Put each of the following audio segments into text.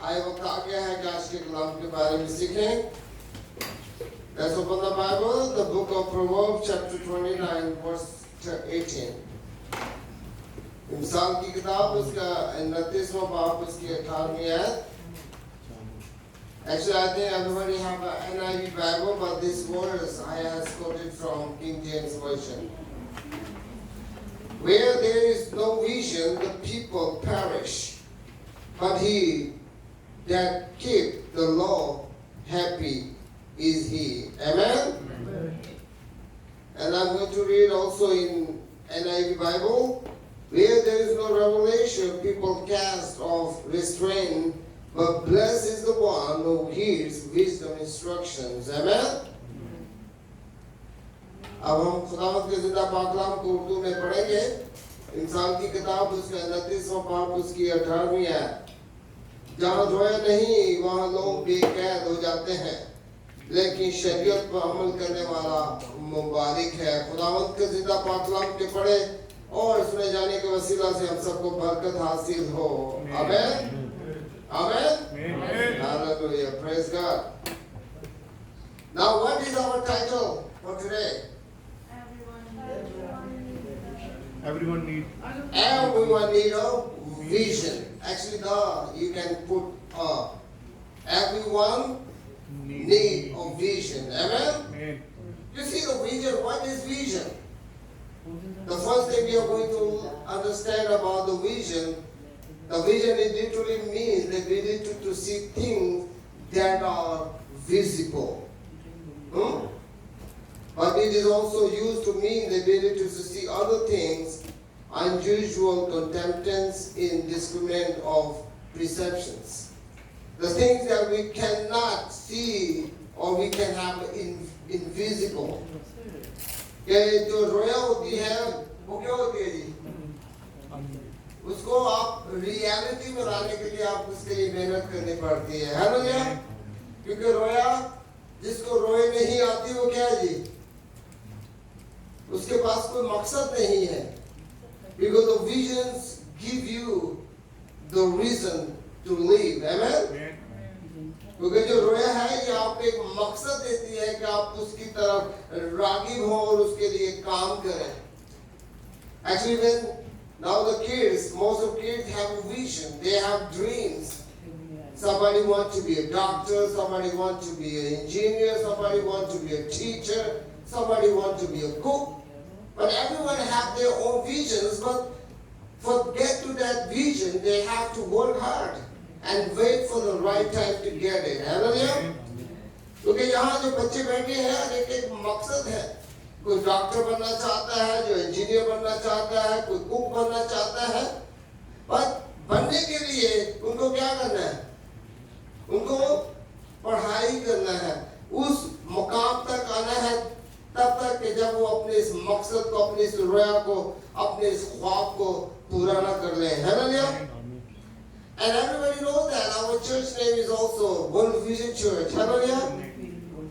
आए वक्त आ गया है कि आज के कलाम के बारे में सीखें. Let's open the Bible, the book of Proverbs, chapter 29, verse 18. इंसान की किताब उसका 29वां बाब उसकी 18वीं आयत. Actually, I think everybody have an NIV Bible, but this verse I have quoted from King James Version. Where there is no vision, the people perish, but he that keep the law, happy is he. Amen? Amen. And I'm going to read also in NIV Bible. Where there is no revelation, people cast off restraint, but blessed is the one who hears wisdom instructions. Amen? अब हम खुदावत के जिंदा पाकलाम को उर्दू में पढ़ेंगे. इंसान की किताब उसका 29वां बाब उसकी 18वीं है. जहाँ रोया नहीं वहाँ लोग बेकैद हो जाते हैं, लेकिन शरीयत पर अमल करने वाला मुबारक है. खुदावत के जिंदा पाकलाम के पढ़े और सुने जाने के वसीला से हम सबको बरकत हासिल हो. आमीन. Amen. Hallelujah. Praise God. Now, what is our title for today? Everyone need a vision. Actually, you can put everyone need a vision. Amen. You see the vision. What is vision? The first thing we are going to understand about the vision. The vision it literally means the ability to see things that are visible. But it is also used to mean the ability to see other things, unusual contemptance, indiscriminate of perceptions. The things that we cannot see or we can have invisible. जो रोया होती है वो क्या होती है जी? उसको आप रियलिटी में लाने के लिए आप उसके लिए मेहनत करनी पड़ती है ना भैया? क्योंकि रोया जिसको रोए नहीं आती वो क्या है जी? उसके पास कोई मकसद नहीं है. Because the visions give you the reason to live. Amen? क्योंकि जो रोया है ये आपको एक मकसद देती है कि आप उसकी तरफ राग़िब हो और उसके लिए काम करें. Actually, when now the kids, most of kids have a vision. They have dreams. Somebody wants to be a doctor. Somebody wants to be an engineer. Somebody wants to be a teacher. Somebody wants to be a cook. But everyone have their own visions. But to get to that vision, they have to work hard and wait for the right time to get it. Hallelujah. क्योंकि यहाँ जो बच्चे बैठे हैं एक मकसद है. कोई डॉक्टर बनना चाहता है, जो इंजीनियर बनना चाहता है, कोई कुक बनना चाहता है. पर बनने के लिए उनको क्या करना है? उनको पढ़ाई करना है. उस मुकाम तक आना है तब तक कि जब वो अपने इस मकसद को, अपने इस रोया को, अपने इस ख्वाब को पूरा ना कर ले. Hallelujah. And everybody knows that our church name is also World Vision Church. Hallelujah.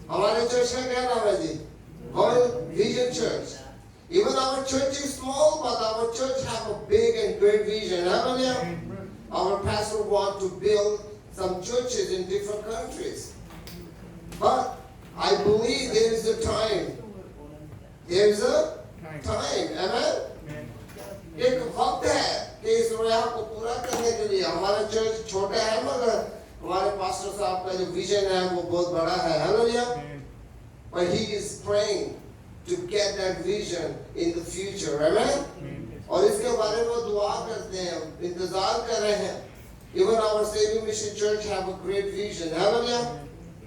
हमारे चर्च का क्या नाम है जी? World Vision Church. Even our church is small, but our church have a big and great vision. Hallelujah. Our pastor want to build some churches in different countries. But I believe there is a time. There is a time. Amen. एक वक्त है कि इस रोया को पूरा करने के लिए. हमारा चर्च छोटा है मगर हमारे पास्टर साहब का जो विजन है वो बहुत बड़ा है. Hallelujah. But he is praying to get that vision in the future. Amen. और इसके बारे में दुआ करते हैं, इंतजार कर रहे हैं. Even our Savior Mission Church have a great vision. Hallelujah.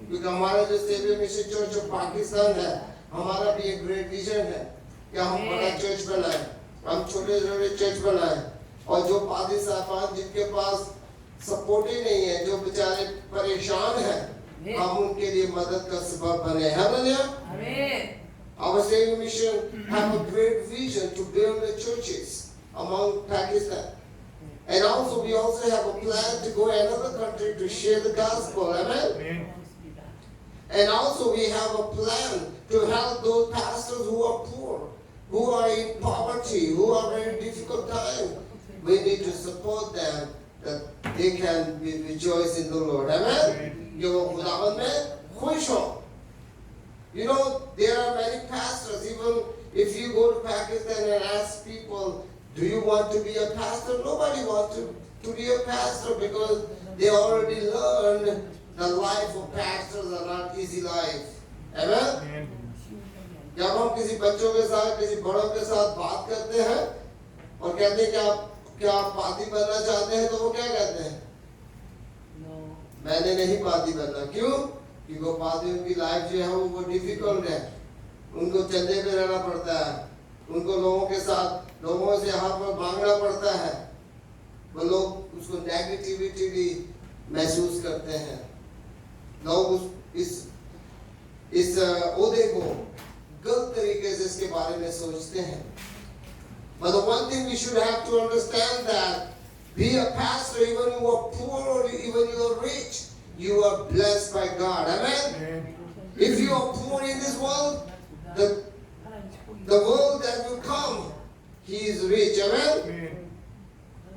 क्योंकि हमारा जो Savior Mission Church of Pakistan है, हमारा भी एक great vision है कि हम बड़ा चर्च बनाएं, हम छोटे-छोटे चर्च बनाएं. और जो पादरी साहब जिनके पास सपोर्ट ही नहीं है, जो बेचारे परेशान हैं, हम उनके लिए मदद का सबब बने. Hallelujah. Our Savior Mission have a great vision to build the churches among Pakistan. And also we also have a plan to go to another country to share the gospel. Amen. And also we have a plan to help those pastors who are poor, who are in poverty, who are in difficult time. We need to support them that they can be rejoice in the Lord. Amen. कि वो खुदावंद में खुश हो. You know, there are many pastors. Even if you go to Pakistan and ask people, do you want to be a pastor? Nobody wants to be a pastor because they already learned the life of pastors are not easy life. Amen? जब हम किसी बच्चों के साथ, किसी बड़ों के साथ बात करते हैं और कहते हैं कि क्या आप पादी बनना चाहते हैं, तो वो क्या कहते हैं? मैंने नहीं पादी बनना. क्यों? क्योंकि पादियों की लाइफ जो है वो डिफिकल्ट है. उनको चंदे पे रहना पड़ता है. उनको लोगों के साथ, लोगों से हाथ पर मांगना पड़ता है. वो लोग उसको नेगेटिविटी महसूस करते हैं. लोग इस ओहदे को गलत तरीके से इसके बारे में सोचते हैं. But the one thing we should have to understand that be a pastor, even you are poor or even you are rich, you are blessed by God. Amen? If you are poor in this world, the world that will come, he is rich. Amen?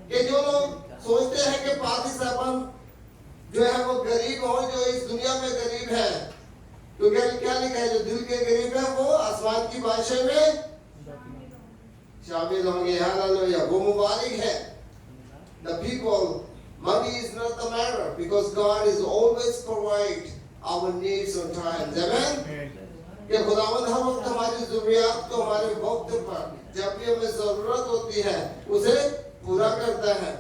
कि जो लोग सोचते हैं कि पादी साहब जो है वो गरीब हो, जो इस दुनिया में गरीब है, तो क्या लिखा है? जो दिल के गरीब है वो आसमान की बादशाही में शामिल होंगे. हालेलुया. वो मुबारक है. The people, money is not the matter because God is always provide our needs on times. Amen? कि खुदावंद हर वक्त हमारी ज़रूरियात को हमारे वक्त पर जब भी हमें ज़रूरत होती है उसे पूरा करता है.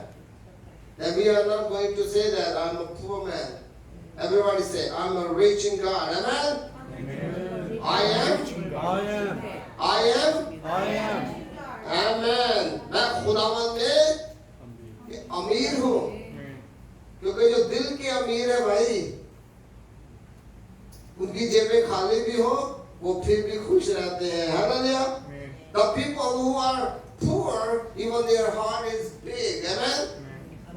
And we are not going to say that I'm a poor man. Everybody say I'm a rich in God. Amen? Amen. I am. Amen. मैं खुदावंद में अमीर हूँ. क्योंकि जो दिल के अमीर है भाई, उनकी जेबें खाली भी हो, वो फिर भी खुश रहते हैं. Hallelujah. The people who are poor, even their heart is big. Amen.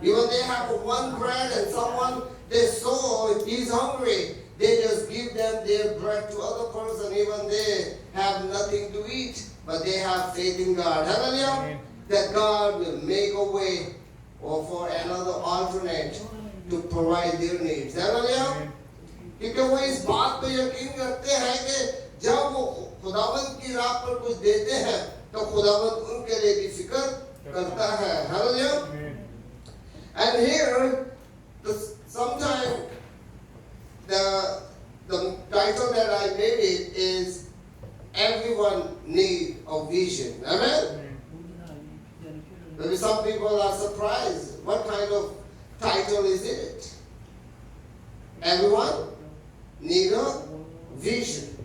Even they have one bread and someone they saw is hungry, they just give them their bread to other person. Even they have nothing to eat, but they have faith in God. Hallelujah. That God will make a way or for another alternate to provide their needs. Hallelujah. क्योंकि वो इस बात पे यकीन करते हैं कि जब वो खुदावंद की राह पर कुछ देते हैं तो खुदावंद उनके लिए भी फिक्र करता है. Hallelujah. And here, sometimes the title that I made it is Everyone Need a Vision. Amen? Maybe some people are surprised. What kind of title is it? Everyone need a vision.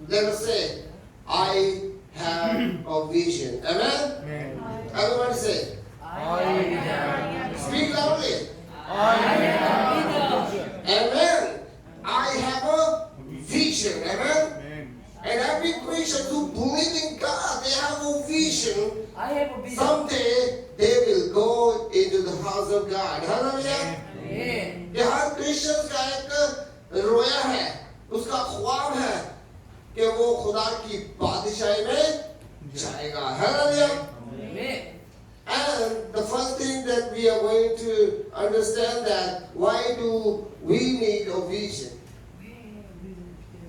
Let us say, I have a vision. Amen? Everybody say, I have. Speak loudly. I have. Amen. I have a vision. Amen. And every Christian who believes in God, they have a vision. I have a vision. Someday they will go into the house of God. Hallelujah. Amen. ये हर Christian का एक रोया है, उसका ख्वाब है कि वो खुदा की बादशाही में जाएगा. Hallelujah. Amen. And the first thing that we are going to understand that why do we need a vision?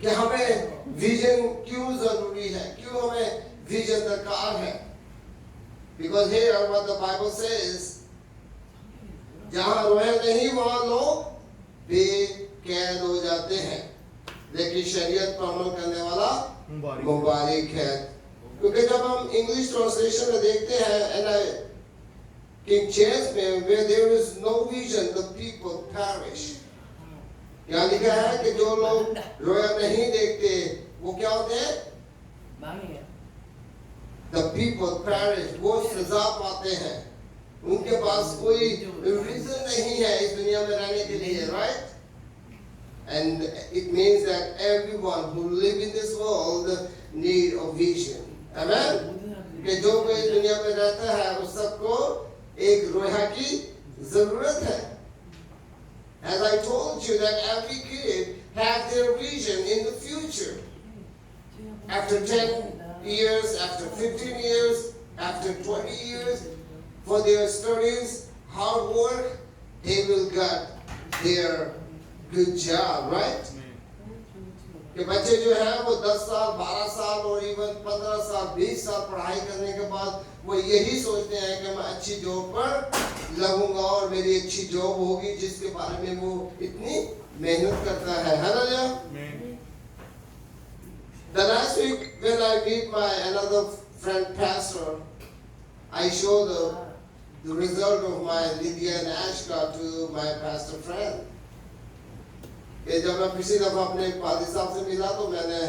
कि हमें विजन क्यों जरूरी है? क्यों हमें विजन दरकार है? Because here what the Bible says, जहाँ रोया नहीं वहाँ लोग बेकैद हो जाते हैं, लेकिन शरीयत पर अमल करने वाला मुबारक है. क्योंकि जब हम इंग्लिश ट्रांसलेशन में देखते हैं King James में, where there is no vision, the people perish. यहाँ लिखा है कि जो लोग रोया नहीं देखते वो क्या होते हैं? The people perish. वो सजा पाते हैं. उनके पास कोई reason नहीं है इस दुनिया में रहने के लिए, right? And it means that everyone who live in this world need a vision. Amen? कि जो कोई इस दुनिया में रहता है उस सबको एक रोया की जरूरत है. As I told you that every kid has their vision in the future. After 10 years, after 15 years, after 20 years, for their studies, hard work, they will get their good job, right? कि बच्चे जो हैं वो 10 साल, 12 साल और even 15 साल, 20 साल पढ़ाई करने के बाद वो यही सोचते हैं कि मैं अच्छी जॉब पर लगूंगा और मेरी अच्छी जॉब होगी, जिसके बारे में वो इतनी मेहनत करता है। Hallelujah. The last week when I meet my another friend pastor, I show the result of my Lydia and Ashka to my pastor friend. कि जब मैं पिछली दफा अपने पादी साहब से मिला तो मैंने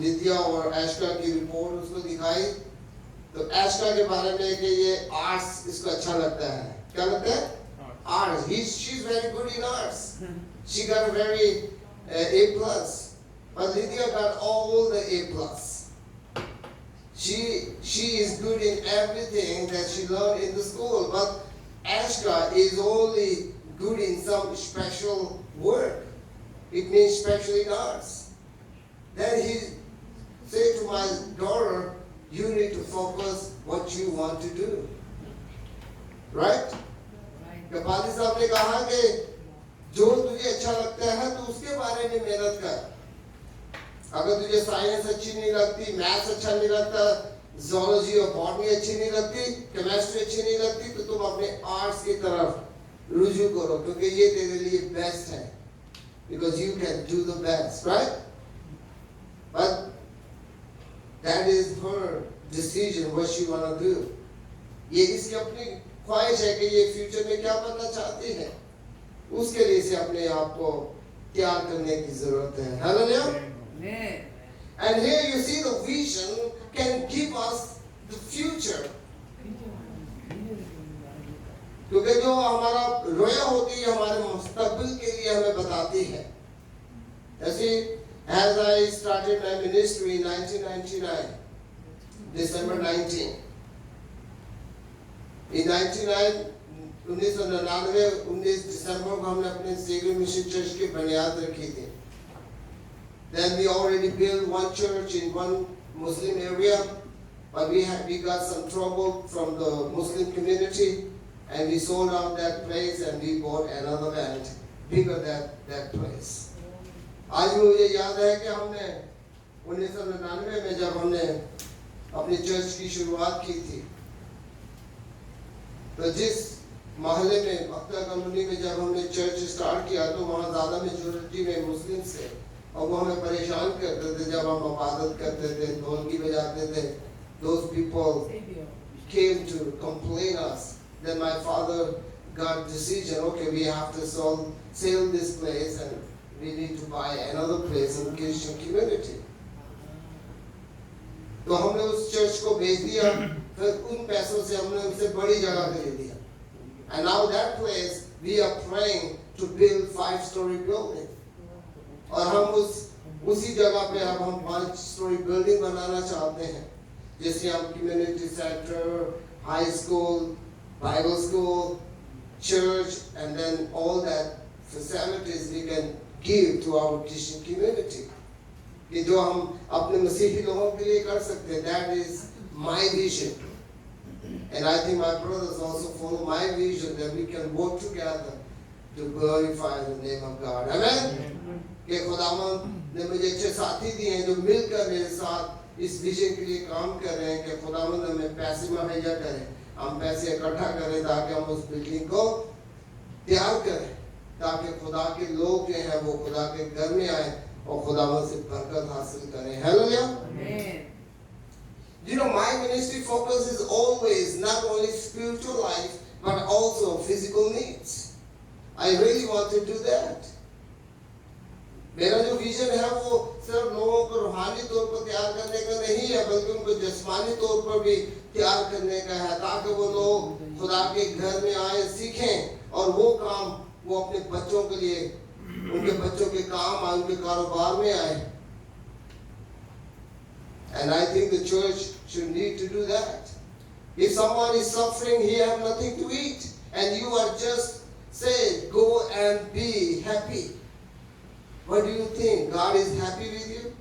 लिदिया और एशका की रिपोर्ट उसको दिखाई, तो एशका के बारे में कि ये आर्ट्स इसको अच्छा लगता है। क्या लगता है? Arts. She's very good in arts. She got a very A+, but Lydia got all the A+. She is good in everything that she learned in the school, but Ashka is only good in some special work. It means special in arts. Then he said to my daughter, you need to focus what you want to do. Right? कपाली साहब ने कहा कि जो तुझे अच्छा लगता है तो उसके बारे में मेहनत कर। अगर तुझे साइंस अच्छी नहीं लगती, मैथ्स अच्छा नहीं लगता, zoology और बॉटनी अच्छी नहीं लगती, केमिस्ट्री अच्छी नहीं लगती, तो तुम अपने आर्ट्स की तरफ रुजू करो, क्योंकि ये तेरे लिए बेस्ट है। Because you can do the best, right? But that is her decision, what she wanna do. ये इसकी अपनी ख्वाहिश है कि ये फ्यूचर में क्या बनना चाहती है, उसके लिए इसे अपने आप को तैयार करने की जरूरत है। Hallelujah. And here you see the vision can give us the future. क्योंकि जो हमारा रोया होती है हमारे मुस्तकबिल के लिए हमें बताती है। ऐसे as I started my ministry in 1999, December 19. In 1999 दिसंबर को हमने अपने सेक्रेड मिशन चर्च की बुनियाद रखी थी। Then we already built one church in one Muslim area, but we got some trouble from the Muslim community. And we sold out that place and we bought another land bigger than that place. आज मुझे याद है कि हमने 1999 में जब हमने अपनी चर्च की शुरुआत की थी, तो जिस मोहल्ले में अख्तर कॉलोनी में जब हमने चर्च स्टार्ट किया तो वहाँ ज़्यादा मेजॉरिटी में मुस्लिम थे और वो हमें परेशान करते थे जब हम इबादत करते थे, ढोलकी बजाते थे। Those people came to complain us. Then my father got decision, okay, we have to sell this place and we need to buy another place in Christian community. तो हमने उस चर्च को बेच दिया, फिर उन पैसों से हमने उससे बड़ी जगह खरीद दिया। And now that place we are praying to build 5-story building. और हम उसी जगह पे अब हम 5-story building बनाना चाहते हैं, जैसे हम community center, high school, Bible school, church, and then all that facilities we can give to our Christian community. कि जो हम अपने मसीही लोगों के लिए कर सकते हैं, that is my vision. And I think my brothers also follow my vision that we can work together to glorify the name of God. Amen. कि खुदावंद ने मुझे अच्छे साथी दिए हैं जो मिलकर मेरे साथ इस विजन के लिए काम कर रहे हैं कि खुदावंद हमें पैसे मुहैया करें, हम पैसे इकट्ठा करें ताकि हम उस बिल्डिंग को तैयार करें, ताकि खुदा के लोग जो हैं वो खुदा के घर में आए और खुदावंद से बरकत हासिल करें। Hallelujah. You know, my ministry focus is always not only spiritual life but also physical needs. I really want to do that. मेरा जो विजन है वो सिर्फ लोगों को रूहानी तौर पर तैयार करने का नहीं है, बल्कि उनको जिस्मानी तौर पर भी तैयार करने का है, ताकि वो लोग खुदा के घर में आए, सीखें और वो काम वो अपने बच्चों के लिए, उनके बच्चों के काम आए, उनके कारोबार में आए। And I think the church should need to do that. If someone is suffering, he has nothing to eat, and you are just say, go and be happy. What do you think? God is happy with you?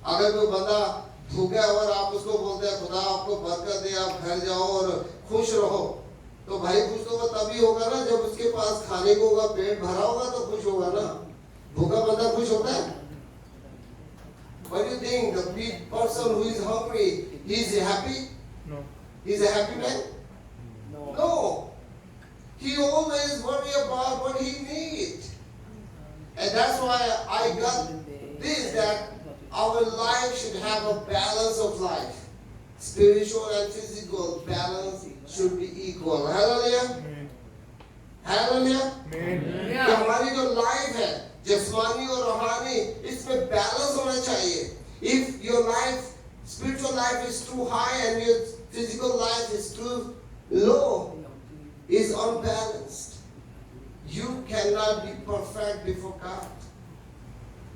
अगर कोई बंदा भूखा है और आप उसको बोलते हैं खुदा आपको बरकत दे, आप घर जाओ और खुश रहो, तो भाई खुश तो वो तभी होगा ना जब उसके पास खाने को होगा, पेट भरा होगा तो खुश होगा ना। भूखा बंदा खुश होता है? What do you think? The person who is hungry, he is happy? No. He is a happy man? No. No. He always worry about what he needs. And that's why I got this, that our life should have a balance of life. Spiritual and physical balance should be equal. Hallelujah. Amen. Hallelujah. Amen. कि हमारी जो life है जिस्मानी और रूहानी, इसमें balance होना चाहिए. If your life, spiritual life is too high and your physical life is too low, is unbalanced, you cannot be perfect before God.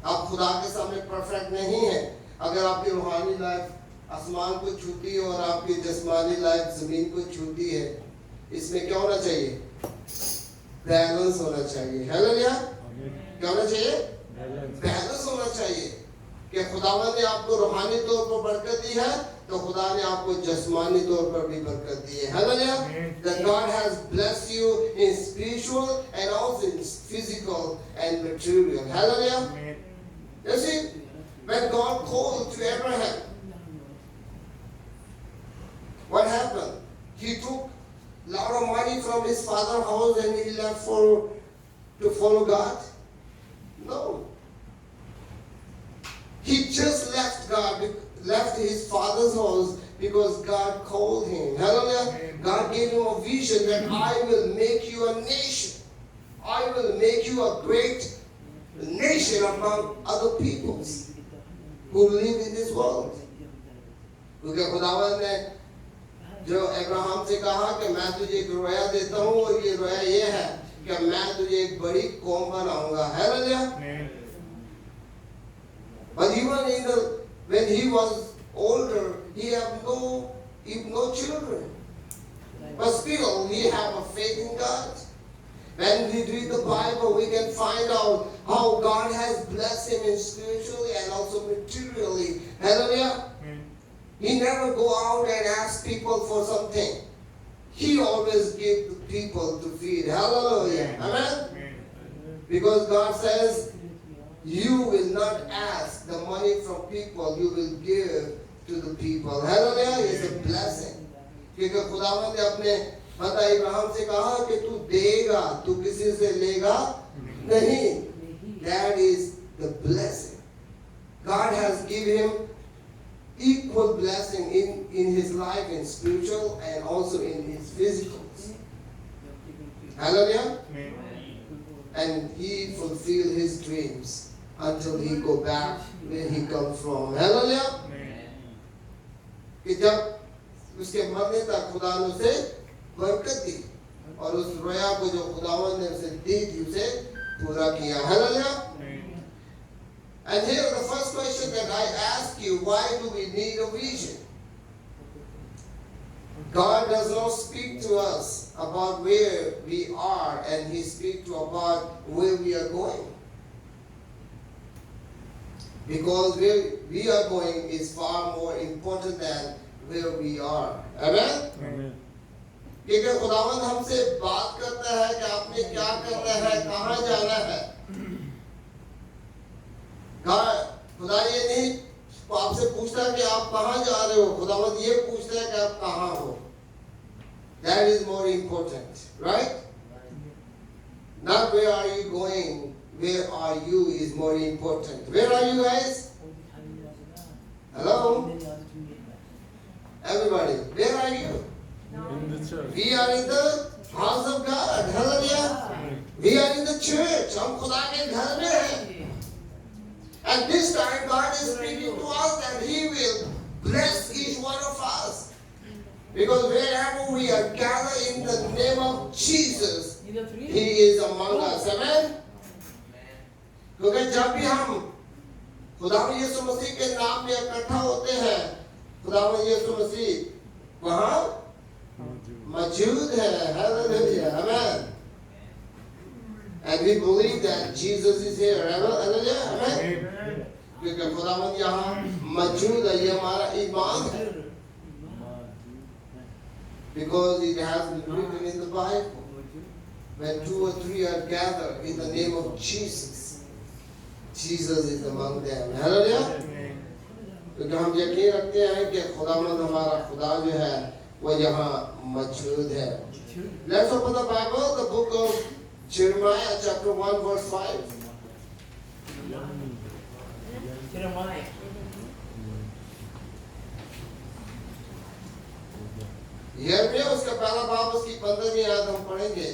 आप खुदा के सामने परफेक्ट नहीं है अगर आपकी रूहानी लाइफ आसमान को छूती है और आपकी जिस्मानी लाइफ जमीन को छूती है. इसमें क्या होना चाहिए? बैलेंस होना चाहिए. हालेलुया. क्या होना चाहिए? बैलेंस होना चाहिए कि खुदावंद ने आपको रूहानी तौर पर बरकत दी है तो खुदा ने आपको जिस्मानी तौर पर भी बरकत दी है. Hallelujah. That God has blessed you in spiritual and also in physical and material. Hallelujah. You see, when God called to Abraham, what happened? He took a lot of money from his father's house and he left to follow God? No. He just left God, left his father's house because God called him. Hallelujah. God gave him a vision that I will make you a nation. I will make you a great nation among other peoples who live in this world. क्योंकि खुदावंद ने जो Abraham से कहा कि मैं तुझे एक रोया देता हूँ और ये रोया ये है कि मैं तुझे एक बड़ी कौम बनाऊंगा. Hallelujah. But even when he was older, he had no children. But still, he had a faith in God. When we read the Bible, we can find out how God has blessed him in spiritually and also materially. Hallelujah. He never go out and ask people for something. He always give the people to feed. Hallelujah. Amen. Because God says, you will not ask the money from people, you will give to the people. Hallelujah. It's a blessing. क्योंकि खुदावंद ने अपने बंदा इब्राहिम से कहा कि तू देगा, तू किसी से लेगा नहीं. That is the blessing. God has given him equal blessing in his life, in spiritual and also in his physical. Hallelujah. And he fulfilled his dreams until he go back where he come from. Hallelujah. कि जब उसके मरने तक खुदा ने उसे बरकत दी और उस रोया को जो खुदावंद ने उसे दी थी उसे पूरा किया. Hallelujah. And here the first question that I ask you, why do we need a vision? God does not speak to us about where we are, and He speaks to about where we are going. Because where we are going is far more important than where we are. Amen? Amen. क्योंकि खुदावंद हमसे बात करता है कि आपने क्या करना है, कहाँ जाना है. खुदा ये नहीं आपसे पूछता कि आप कहाँ जा रहे हो, खुदावंद ये पूछता है कि आप कहाँ हो. That is more important, right? Not where are you going, where are you is more important. Where are you guys? Hello? Everybody, where are you? In the church. We are in the house of God. Hallelujah. We are in the church. हम खुदा के घर में हैं. And this time God is speaking to us that He will bless each one of us. Because wherever we are gathered in the name of Jesus, He is among us. Amen? क्योंकि जब भी हम खुदावंद यीशु मसीह के नाम में इकट्ठा होते हैं, खुदावंद यीशु मसीह वहाँ मौजूद है. Hallelujah. Amen. And we believe that Jesus is here. Hallelujah. Amen. क्योंकि खुदावंद यहाँ मौजूद है, ये हमारा ईमान है. because it has been written in the Bible. When 2 or 3 are gathered in the name of Jesus, Jesus is among them. Hallelujah. क्योंकि हम यकीन रखते हैं कि खुदावंद हमारा खुदा जो है वो यहाँ मौजूद है. Let's open the Bible, the book of Jeremiah, chapter 1, verse 5. Jeremiah. यिर्मयाह उसका पहला बाब उसकी 15वीं आयत हम पढ़ेंगे.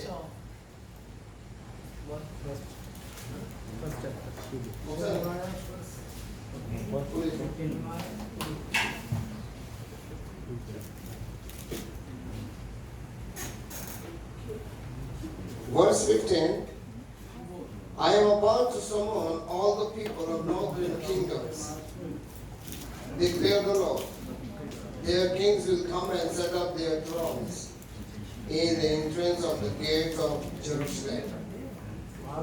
Verse 15. I am about to summon all the people of northern kingdoms, declare the Lord. Their kings will come and set up their thrones in the entrance of the gates of Jerusalem.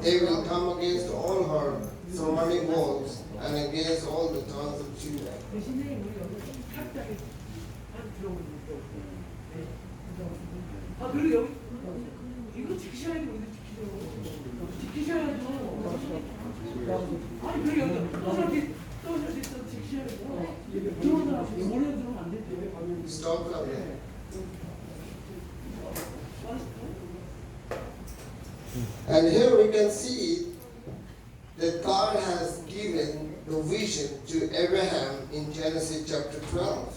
They will come against all her surrounding walls and against all the towns of Judah. 대신에 우리 여기 탁자에 딱 들어오는 거. 아 그리고 여기 이거 지키셔야지 우리 지키셔야죠. 아니 그리고 여기 또 저기 또 지키셔야죠. 들어오는 사람 몰래 들어오면 안 되죠. Stop there. And here we can see that God has given the vision to Abraham in Genesis chapter 12.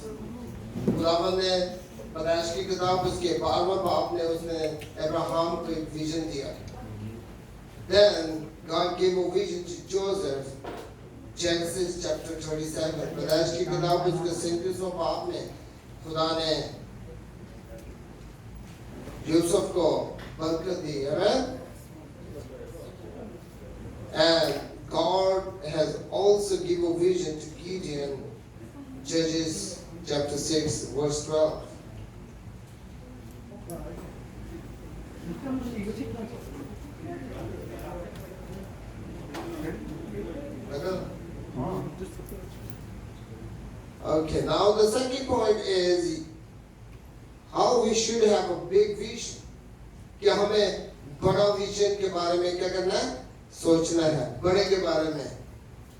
खुदावंद ने पैदाइश की किताब उसके 12वें बाब में उसने Abraham को एक विजन दिया. Then God gave a vision to Joseph, Genesis chapter 37. पैदाइश की किताब उसके 37वें बाब में खुदा ने यूसुफ को बरकत दी. Amen. And God has also given a vision to Gideon, Judges chapter 6, verse 12. Okay, now the second point is how we should have a big vision. कि हमें बड़ा विजन के बारे में क्या करना है? सोचना है बड़े के बारे में.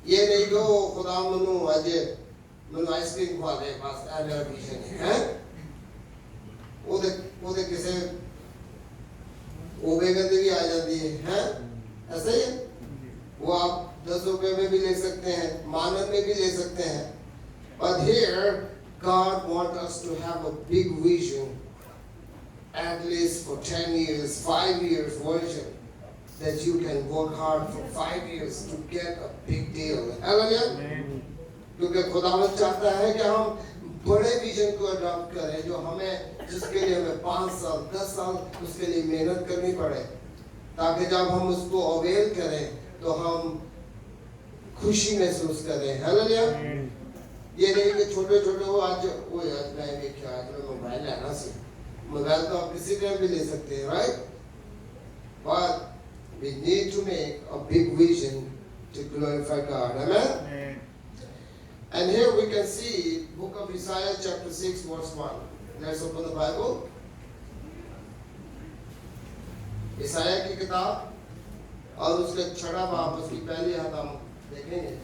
ये नहीं कि खुदा मनु आज मनु आइसक्रीम खवा दे बस मेरा विजन है. वो किसे वो बेगंदे भी आ जाती है ऐसा ही है. वो आप 10 रुपए में भी ले सकते हैं, मानव में भी ले सकते हैं. But here God wants us to have a big vision, at least for 10 years, 5 years version, that you can work hard for 5 years to get a big deal. Hallelujah. क्योंकि खुदावंद चाहता है कि हम बड़े विजन को अडॉप्ट करें जो हमें जिसके लिए हमें 5 साल 10 साल उसके लिए मेहनत करनी पड़े, ताकि जब हम उसको अवेल करें तो हम खुशी महसूस करें. हालेलुया. ये नहीं कि छोटे छोटे वो आज मैं क्या आज मैं मोबाइल लेना सी. मोबाइल तो आप किसी टाइम भी ले सकते हैं, right? But we need to make a big vision to glorify God. Amen? And here we can see book of Isaiah chapter 6 verse 1. Let's open the Bible. ईसाया की किताब और उसके 6वां बाब उसकी पहली आयत हम देखेंगे.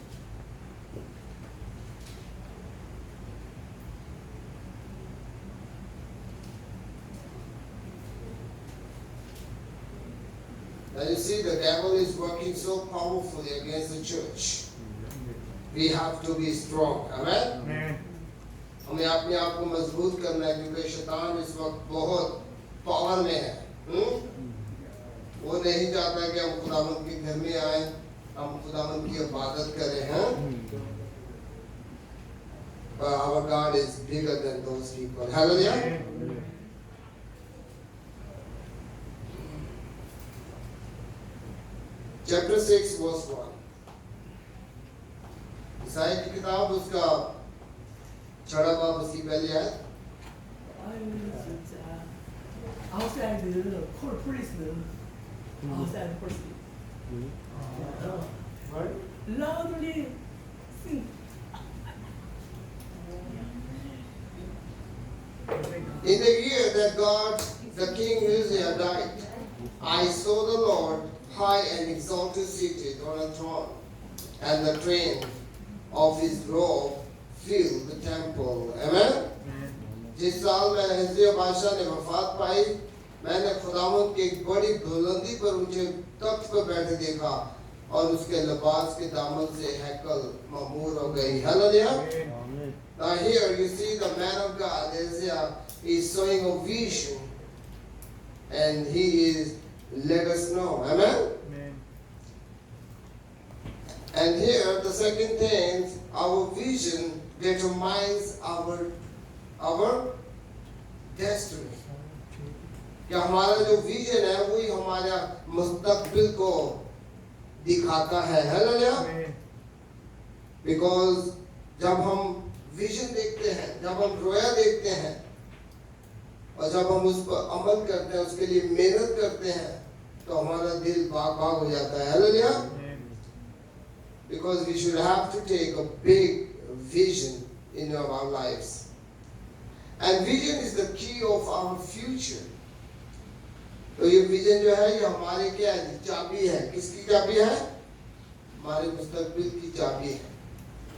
Now you see the devil is working so powerfully against the church. We have to be strong. Amen? हमें अपने आप को मजबूत करना है क्योंकि शैतान इस वक्त बहुत पावर में है. वो नहीं चाहता कि हम खुदावंद के घर में आए, हम खुदावंद की इबादत करें. हैं? But our God is bigger than those people. Hallelujah. Chapter 6 verse 1. ईसाया की किताब उसका 6वां बाब उसकी पहली आयत. 아유 진짜 아웃사이드 콜 폴리스 아웃사이드 폴리스 loudly sing. In the year that God, the King Uzziah died, I saw the Lord high and exalted seated on a throne, and the train of his robe filled the temple. Amen. जिस साल में हिजकिय्याह बादशाह ने वफात पाई, मैंने खुदावंद की एक बड़ी बुलंदी पर ऊंचे तख्त पर बैठे देखा और उसके लिबास के दामन से हैकल मामूर हो गई. Hallelujah. Now here you see the man of God is showing a vision, and he is let us know. Amen. And here the second thing, our vision determines our destiny. क्या हमारा जो विजन है वही हमारा मुस्तकबिल को दिखाता है. हालेलुया. Because जब हम विजन देखते हैं, जब हम रोया देखते हैं और जब हम उस पर अमल करते हैं, उसके लिए मेहनत करते हैं, तो हमारा दिल बाग बाग हो जाता है. Hallelujah. Because we should have to take a big vision in our lives. And vision is the key of our future. तो ये विजन जो है ये हमारे क्या है? चाबी है. किसकी चाबी है? हमारे मुस्तकबिल की चाबी है.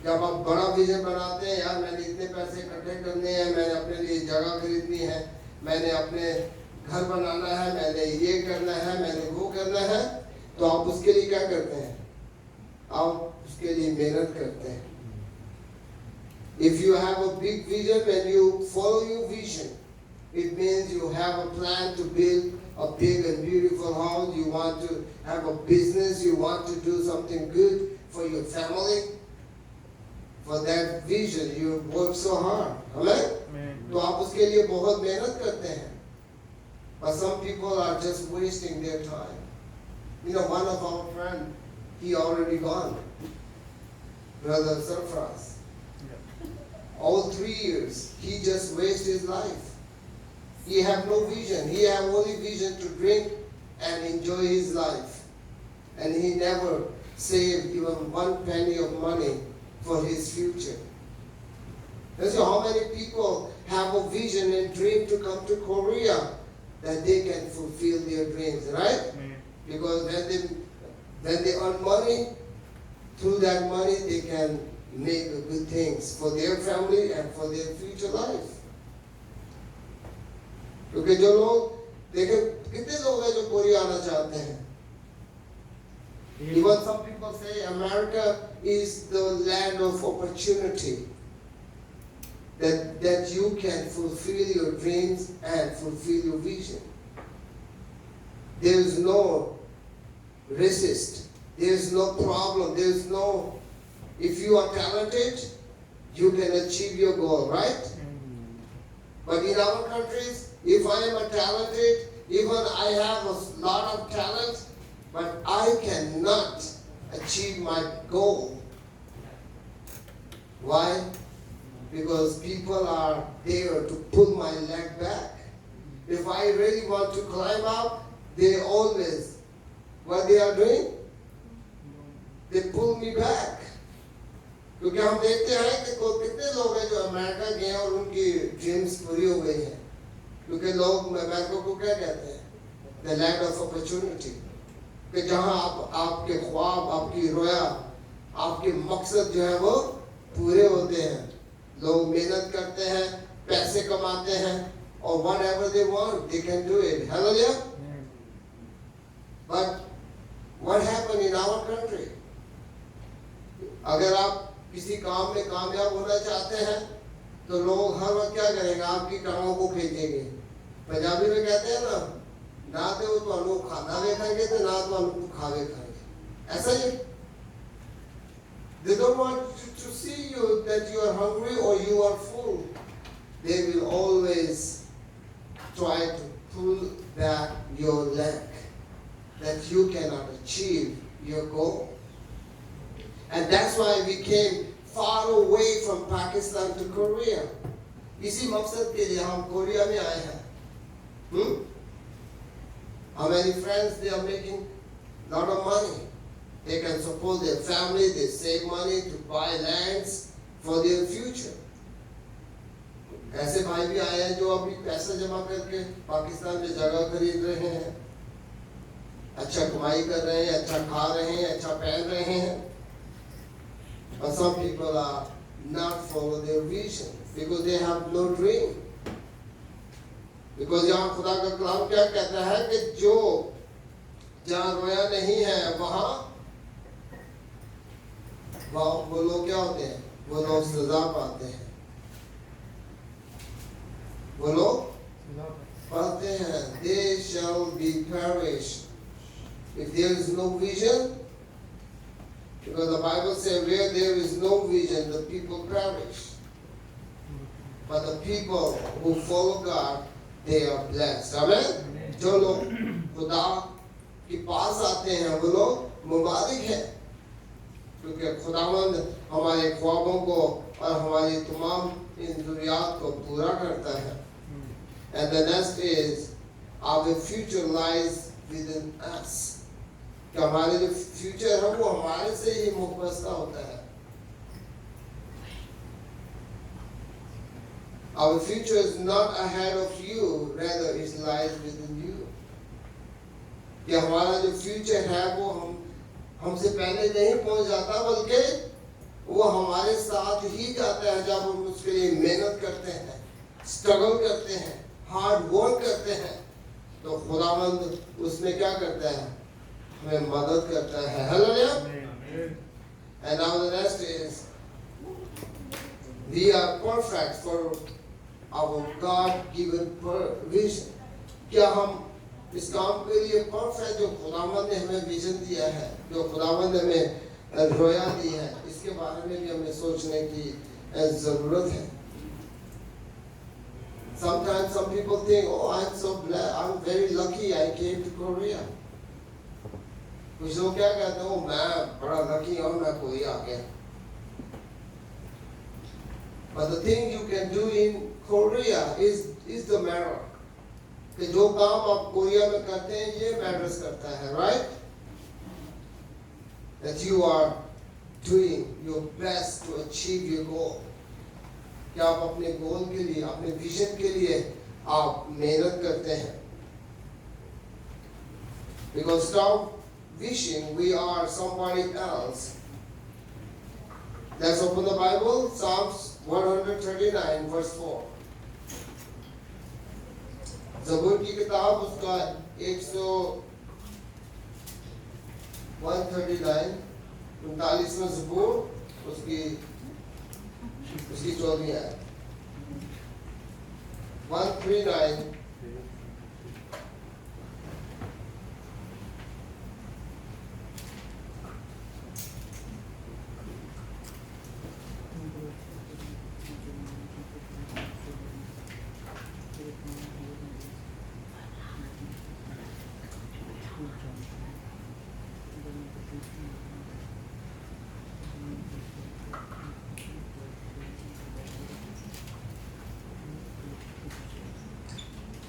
जब आप बड़ा विजन बनाते हैं, यार मैंने इतने पैसे इकट्ठे करने हैं, मैंने अपने लिए जगह खरीदनी है, मैंने अपने घर बनाना है, मैंने ये करना है, मैंने वो करना है, तो आप उसके लिए क्या करते हैं? आप उसके लिए मेहनत करते हैं. If you have a big vision, when you follow your vision, it means you have a plan to build a big and beautiful house. You want to have a business. You want to do something good for your family. For that vision, you work so hard. Amen? तो आप उसके लिए बहुत मेहनत करते हैं. But some people are just wasting their time. You know, one of our friends, he already gone. Brother Sarfraz. All 3 years, he just wasted his life. He had no vision. He had only vision to drink and enjoy his life. And he never saved even 1 penny of money for his future. And so how many people have a vision and dream to come to Korea that they can fulfill their dreams, right? Because when they earn money, through that money they can make good things for their family and for their future life. क्योंकि जो लोग देखें कितने लोग हैं जो Korea आना चाहते हैं. Even some people say America is the land of opportunity, that you can fulfill your dreams and fulfill your vision. There is no resist. There is no problem. There is no. If you are talented, you can achieve your goal, right? But in our countries, if I am a talented, even I have a lot of talent, but I cannot achieve my goal. Why? Because people are there to pull my leg back. If I really want to climb up, they always, what they are doing? They pull me back. क्योंकि हम देखते हैं कि कितने लोग हैं जो America गए और उनकी ड्रीम्स पूरी हो गई हैं. क्योंकि लोग अमेरिका को क्या कहते हैं? The land of opportunity. कि जहाँ आपके ख्वाब, आपकी रोया, आपके मकसद जो है वो पूरे होते हैं. लोग मेहनत करते हैं, पैसे कमाते हैं, और whatever they want, they can do it. Hallelujah. But what happened in our country? अगर आप किसी काम में कामयाब होना चाहते हैं, तो लोग हर वक्त क्या करेंगे? आपकी टांगों को खींचेंगे. पंजाबी में कहते हैं ना, ना तो तुहानू खाना वेखेंगे तो ना तुहानू खावे खाएंगे. ऐसा ही. They don't want to see you that you are hungry or you are full. They will always try to pull back your leg, that you cannot achieve your goal. And that's why we came far away from Pakistan to Korea. इसी मकसद के लिए हम Korea में आए हैं. How many friends they are making lot of money? They can support their family. They save money to buy lands for their future. ऐसे भाई भी आए हैं जो अभी पैसा जमा करके पाकिस्तान में जगह खरीद रहे हैं, अच्छा कमाई कर रहे हैं, अच्छा खा रहे हैं, अच्छा पहन रहे हैं. But some people are not follow their vision because they have no dream. Because यहाँ खुदा का कलाम क्या कहता है कि जो जहाँ रोया नहीं है वहाँ वो लोग क्या होते हैं? वो लोग सजा पाते हैं. वो लोग पाते हैं. They shall be perished. If there is no vision, because the Bible says where there is no vision, the people perish. But the people who follow God, they are blessed. Amen? जो लोग खुदा के पास आते हैं वो लोग मुबारक हैं, क्योंकि खुदावंद हमारे ख्वाबों को और हमारी तमाम इन ज़रूरियात को पूरा करता है. And the next is our future lies within us. कि हमारे जो फ्यूचर है वो हमारे से ही मुबस्ता होता है. Our future is not ahead of you, rather it lies within you. कि हमारा जो फ्यूचर है वो हमसे पहले नहीं पहुंच जाता, बल्कि वो हमारे साथ ही जाता है जब हम उसके लिए मेहनत करते हैं, स्ट्रगल करते हैं, हार्ड वर्क करते हैं. तो खुदावंद उसमें क्या करता है? हमें मदद करता है. Hallelujah. And now the next is we are perfect for our God-given vision. क्या हम इस काम के लिए परफेक्ट जो खुदावंद ने हमें विजन दिया है, जो खुदावंद ने हमें रोया दी है, इसके बारे में भी हमें सोचने की जरूरत है. Sometimes some people think, oh, I'm so blessed, I'm very lucky I came to Korea. कुछ लोग क्या कहते हैं, मैं बड़ा लकी हूँ, मैं कोरिया आ गया. But the thing you can do in Korea is the matter. कि जो काम आप कोरिया में करते हैं ये मैटर्स करता है, right? That you are doing your best to achieve your goal. कि आप अपने गोल के लिए, अपने विजन के लिए आप मेहनत करते हैं. Because without wishing we are somebody else. Let's open the Bible, Psalms 139 verse 4. ज़बूर की किताब उसका 139 ज़बूर उसकी 14वीं आयत. 139.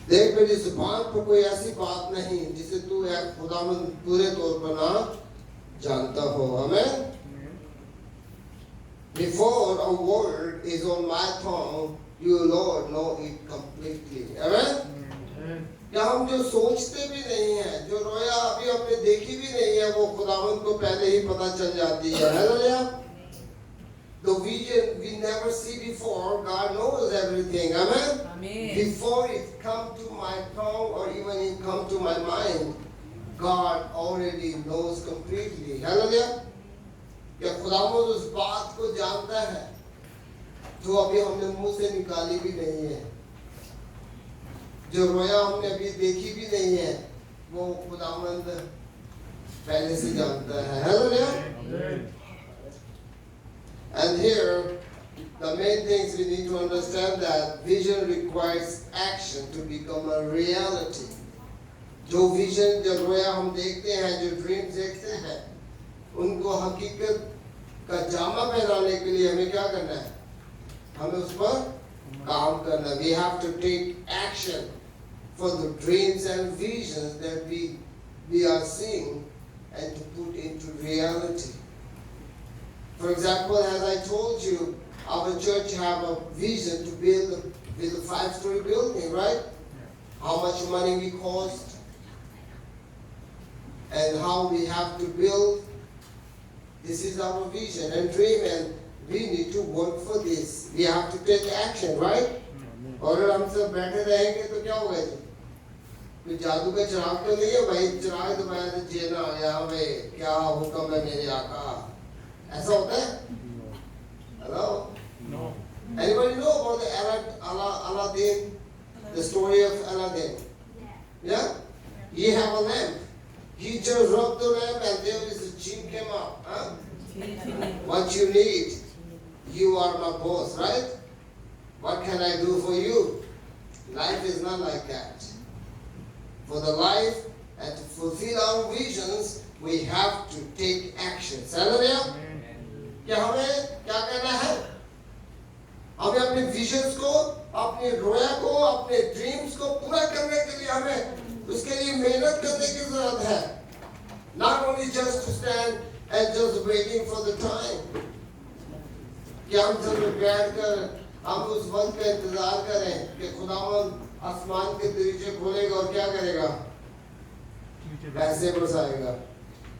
देख मेरी जुबान पर कोई ऐसी बात नहीं जिसे तू एक खुदावंद पूरे तौर पर ना जानता हो. हमें Before a word is on my tongue, you Lord know it completely. Amen. क्या हम जो सोचते भी नहीं हैं, जो रोया अभी हमने देखी भी नहीं है, वो खुदावंद को पहले ही पता चल जाती है. Hallelujah. The vision we never see before, God knows everything. Amen. Amen. Before it come to my tongue or even it come to my mind, God already knows completely. Hallelujah. क्या खुदावंद उस बात को जानता है जो अभी हमने मुंह से निकाली भी नहीं है, जो रोया हमने अभी देखी भी नहीं है, वो खुदावंद पहले से जानता है. Hallelujah. And here, the main things we need to understand that vision requires action to become a reality. जो vision, जो रोया हम देखते हैं, जो dreams देखते हैं, उनको हकीकत का जामा पहनाने के लिए हमें क्या करना है? हमें उस पर काम करना. We have to take action for the dreams and visions that we are seeing and to put into reality. For example, as I told you, our church have a vision to build with a 5-story building, right? How much money we cost and how we have to build. This is our vision and dream, and we need to work for this. We have to take action, right? और अगर हम सब बैठे रहेंगे तो क्या होगा जी? कोई जादू का चिराग तो नहीं है भाई, चिराग तो मैं तो जेना यहाँ पे क्या हुक्म है मेरे आका, ऐसा होता है? Hello? No. Anybody know about the Aladdin, the story of Aladdin? Yeah? He have a lamp. He just rubbed the lamp and there is a genie came up. Huh? What you need, you are my boss, right? What can I do for you? Life is not like that. For the life and to fulfill our visions, we have to take action. Hallelujah? क्या हमें क्या करना है? हमें अपने visions को, अपने रोया को, अपने ड्रीम्स को पूरा करने के लिए हमें उसके लिए मेहनत करने की जरूरत है. Not only just to stand and just waiting for the time. कि हम सब बैठकर हम उस वक्त का इंतजार करें कि खुदावंद आसमान के दरीचे खोलेगा और क्या करेगा? पैसे बरसाएगा.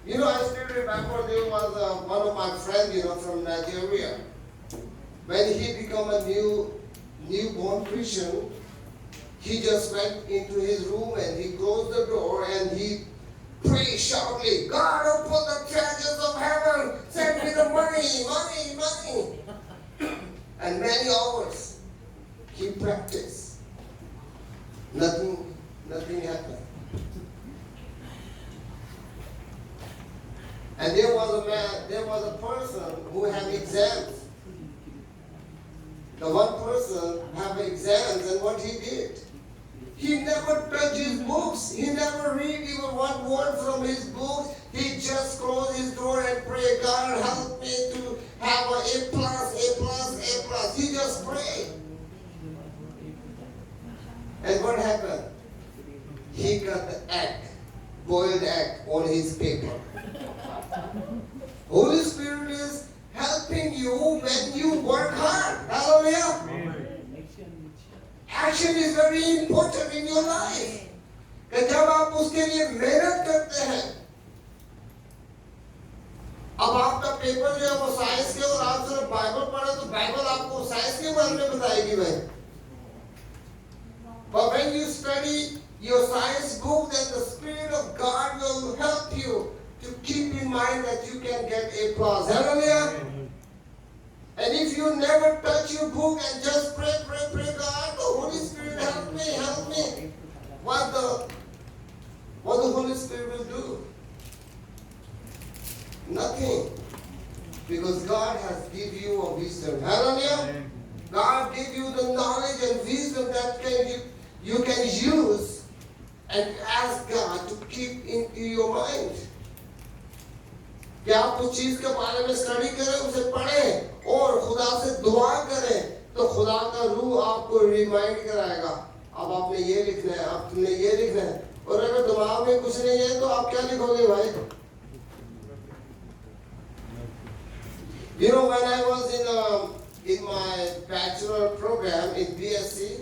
You know, I still remember there was one of my friends, from Nigeria. When he became a newborn Christian, he just went into his room and he closed the door and he prayed shoutily, God, open the treasures of heaven, send me the money, money, money. And many hours he practiced. Nothing happened. And there was a person who had exams. The one person had exams, and what he did, he never touched his books. He never read even one word from his books. He just closed his door and prayed, God, help me to have an A+, A+, A+. He just prayed. And what happened? He got the egg, boiled egg on his paper. Holy Spirit is helping you when you work hard. Hallelujah. Action is very important in your life. कि जब आप उसके लिए मेहनत करते हैं, अब आपका पेपर जो है वो साइंस के और आप सिर्फ बाइबल पढ़े तो बाइबल आपको साइंस के बारे में बताएगी भाई. But when you study your science book, then the Spirit of God will help you to keep in mind that you can get A+. Hallelujah. And if you never touch your book and just pray, God, the Holy Spirit help me. What the Holy Spirit will do? Nothing. Because God has given you a wisdom. Hallelujah. God gave you the knowledge and wisdom that you can use and ask God to keep into your mind. कि आप उस चीज के बारे में study करें, उसे पढ़ें और खुदा से दुआ करें, तो खुदा का रूह आपको रिमाइंड कराएगा, अब आपने ये लिखना है, अब तुमने ये लिखना है. और अगर दिमाग में कुछ नहीं है तो आप क्या लिखोगे भाई? When I was in my bachelor program in BSc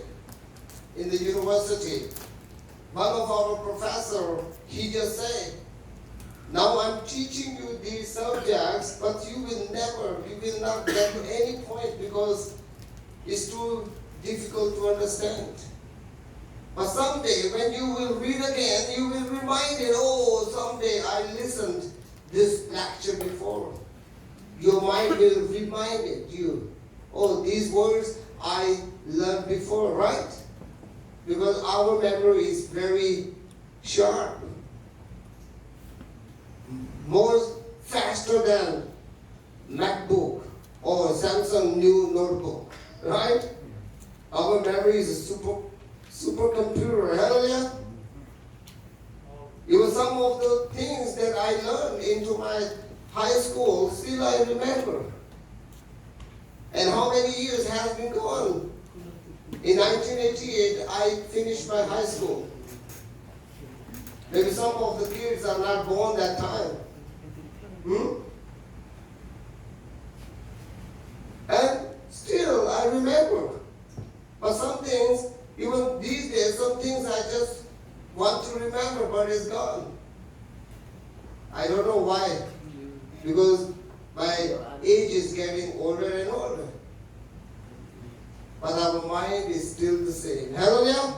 in the university, one of our professor, he just said, now I'm teaching you these subjects, but you will not get to any point because it's too difficult to understand. But someday when you will read again, you will be reminded, oh, someday I listened this lecture before. Your mind will remind you, oh, these words I learned before, right? Because our memory is very sharp. More faster than MacBook or Samsung new notebook, right? Our memory is a supercomputer. Hallelujah. Even some of the things that I learned into my high school, still I remember. And how many years has been gone? In 1988, I finished my high school. Maybe some of the kids are not born that time. And still I remember. But someday because my age is getting older and older. But our mind is still the same. Hallelujah.